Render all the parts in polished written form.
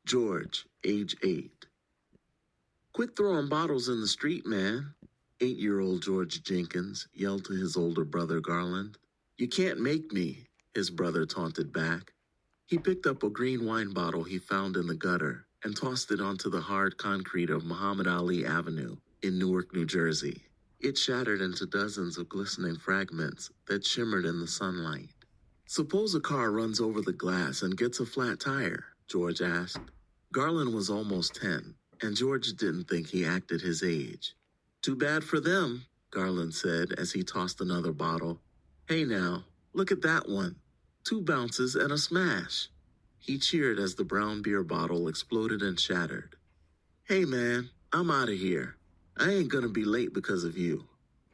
George, age 8. Quit throwing bottles in the street, man, 8-year-old George Jenkins yelled to his older brother Garland. You can't make me, his brother taunted back. He picked up a green wine bottle he found in the gutter and tossed it onto the hard concrete of Muhammad Ali Avenue in Newark, New Jersey. It shattered into dozens of glistening fragments that shimmered in the sunlight. Suppose a car runs over the glass and gets a flat tire, George asked. Garland was almost 10, and George didn't think he acted his age. Too bad for them, Garland said as he tossed another bottle. Hey now, look at that one. 2 bounces and a smash. He cheered as the brown beer bottle exploded and shattered. Hey man, I'm out of here. I ain't gonna be late because of you.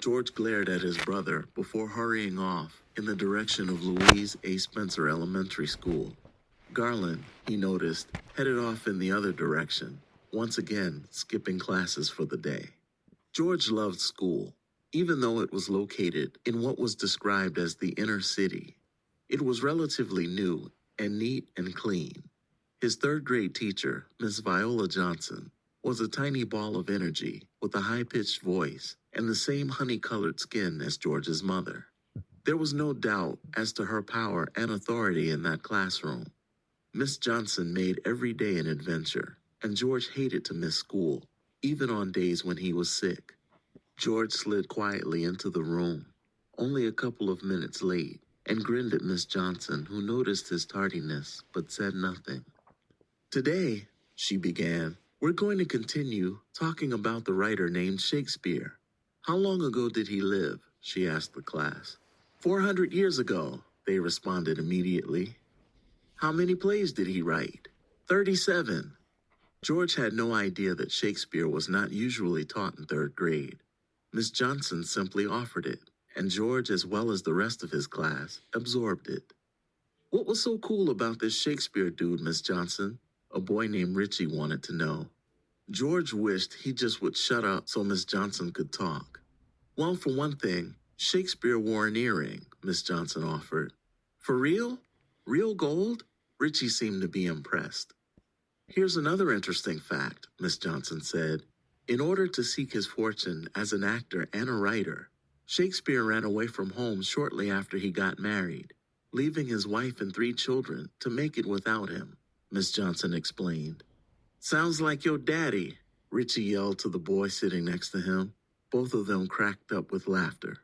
George glared at his brother before hurrying off in the direction of Louise A. Spencer Elementary School. Garland, he noticed, headed off in the other direction, once again skipping classes for the day. George loved school, even though it was located in what was described as the inner city. It was relatively new and neat and clean. His third-grade teacher, Miss Viola Johnson, was a tiny ball of energy with a high-pitched voice and the same honey-colored skin as George's mother. There was no doubt as to her power and authority in that classroom. Miss Johnson made every day an adventure, and George hated to miss school, even on days when he was sick. George slid quietly into the room, only a couple of minutes late, and grinned at Miss Johnson, who noticed his tardiness but said nothing. Today, she began, we're going to continue talking about the writer named Shakespeare. How long ago did he live? She asked the class. 400 years ago, they responded immediately. How many plays did he write? 37. George had no idea that Shakespeare was not usually taught in 3rd grade. Miss Johnson simply offered it, and George, as well as the rest of his class, absorbed it. What was so cool about this Shakespeare dude, Miss Johnson? A boy named Richie wanted to know. George wished he just would shut up so Miss Johnson could talk. Well, for one thing, Shakespeare wore an earring, Miss Johnson offered. For real? Real gold? Richie seemed to be impressed. Here's another interesting fact, Miss Johnson said. In order to seek his fortune as an actor and a writer, Shakespeare ran away from home shortly after he got married, leaving his wife and 3 children to make it without him, Miss Johnson explained. Sounds like your daddy, Richie yelled to the boy sitting next to him. Both of them cracked up with laughter.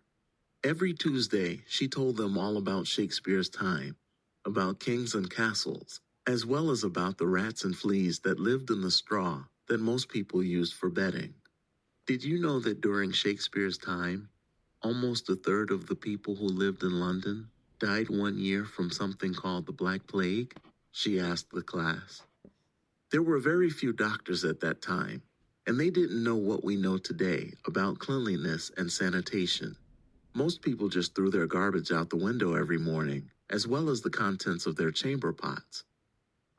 Every Tuesday, she told them all about Shakespeare's time, about kings and castles, as well as about the rats and fleas that lived in the straw that most people used for bedding. Did you know that during Shakespeare's time, almost a third of the people who lived in London died one year from something called the Black Plague? She asked the class. There were very few doctors at that time, and they didn't know what we know today about cleanliness and sanitation. Most people just threw their garbage out the window every morning, as well as the contents of their chamber pots.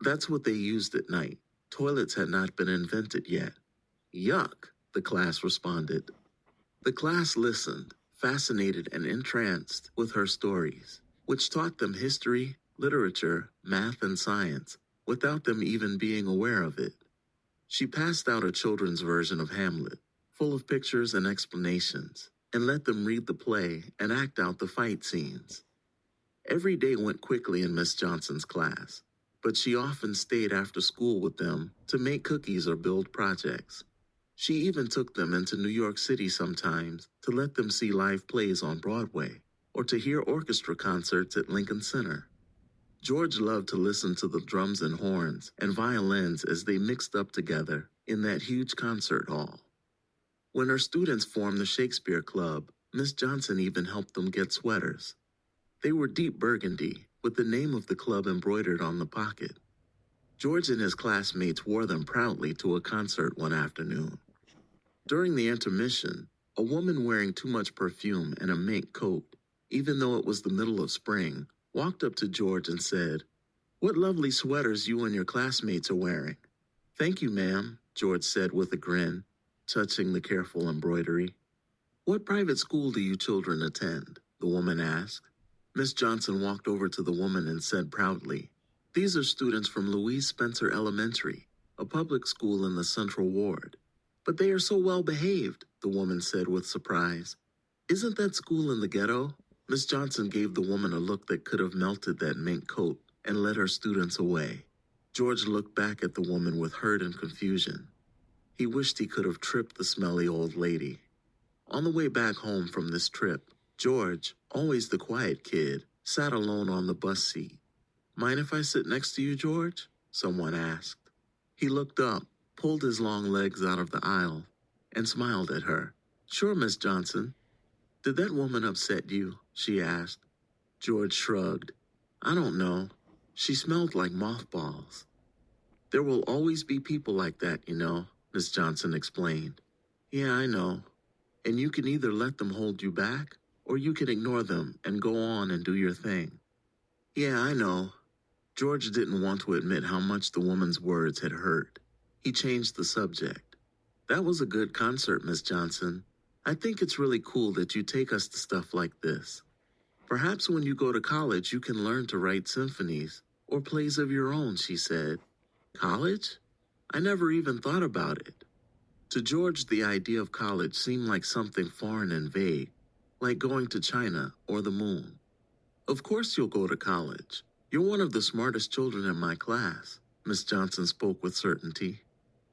That's what they used at night. Toilets had not been invented yet. Yuck, the class responded. The class listened, fascinated and entranced with her stories, which taught them history, literature, math, and science, without them even being aware of it. She passed out a children's version of Hamlet, full of pictures and explanations, and let them read the play and act out the fight scenes. Every day went quickly in Miss Johnson's class, but she often stayed after school with them to make cookies or build projects. She even took them into New York City sometimes to let them see live plays on Broadway or to hear orchestra concerts at Lincoln Center. George loved to listen to the drums and horns and violins as they mixed up together in that huge concert hall. When her students formed the Shakespeare Club, Miss Johnson even helped them get sweaters. They were deep burgundy, with the name of the club embroidered on the pocket. George and his classmates wore them proudly to a concert one afternoon. During the intermission, a woman wearing too much perfume and a mink coat, even though it was the middle of spring, walked up to George and said, "What lovely sweaters you and your classmates are wearing." "Thank you, ma'am," George said with a grin, touching the careful embroidery. "What private school do you children attend?" the woman asked. Miss Johnson walked over to the woman and said proudly, These are students from Louise Spencer Elementary, a public school in the Central Ward. But they are so well behaved, the woman said with surprise. Isn't that school in the ghetto? Miss Johnson gave the woman a look that could have melted that mink coat and led her students away. George looked back at the woman with hurt and confusion. He wished he could have tripped the smelly old lady. On the way back home from this trip, George, always the quiet kid, sat alone on the bus seat. Mind if I sit next to you, George? Someone asked. He looked up, pulled his long legs out of the aisle, and smiled at her. Sure, Miss Johnson. Did that woman upset you? She asked. George shrugged. I don't know. She smelled like mothballs. There will always be people like that, you know, Miss Johnson explained. Yeah, I know. And you can either let them hold you back, or you can ignore them and go on and do your thing. Yeah, I know. George didn't want to admit how much the woman's words had hurt. He changed the subject. That was a good concert, Miss Johnson. I think it's really cool that you take us to stuff like this. Perhaps when you go to college, you can learn to write symphonies or plays of your own, she said. College? I never even thought about it. To George, the idea of college seemed like something foreign and vague, like going to China or the moon. Of course you'll go to college. You're one of the smartest children in my class, Miss Johnson spoke with certainty.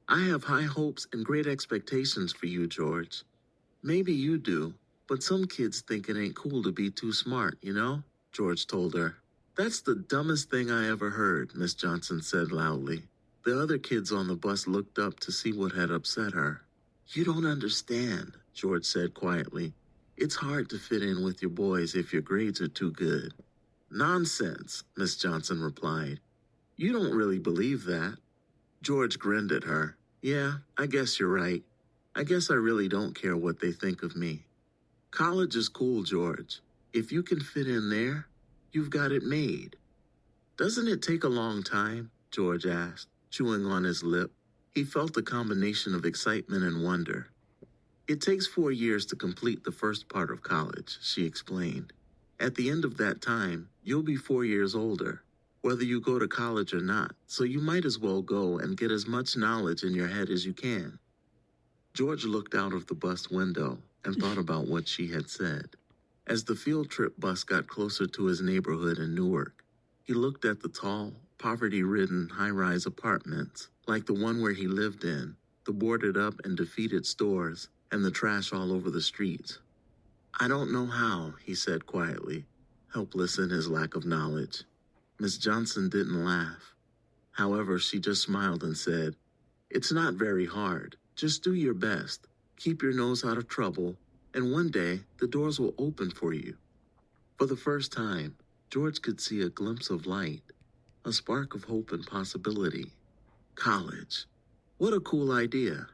I have high hopes and great expectations for you, George. Maybe you do, but some kids think it ain't cool to be too smart, you know? George told her. That's the dumbest thing I ever heard, Miss Johnson said loudly. The other kids on the bus looked up to see what had upset her. You don't understand, George said quietly. It's hard to fit in with your boys if your grades are too good. Nonsense, Miss Johnson replied. You don't really believe that. George grinned at her. Yeah, I guess you're right. I guess I really don't care what they think of me. College is cool, George. If you can fit in there, you've got it made. Doesn't it take a long time? George asked, chewing on his lip. He felt a combination of excitement and wonder. It takes 4 years to complete the first part of college, she explained. At the end of that time, you'll be 4 years older, whether you go to college or not, so you might as well go and get as much knowledge in your head as you can. George looked out of the bus window and thought about what she had said. As the field trip bus got closer to his neighborhood in Newark, he looked at the tall, poverty-ridden high-rise apartments, like the one where he lived in, the boarded-up and defeated stores, and the trash all over the streets. I don't know how, he said quietly, helpless in his lack of knowledge. Miss Johnson didn't laugh. However, she just smiled and said, It's not very hard. Just do your best. Keep your nose out of trouble, and one day the doors will open for you. For the first time, George could see a glimpse of light, a spark of hope and possibility. College. What a cool idea.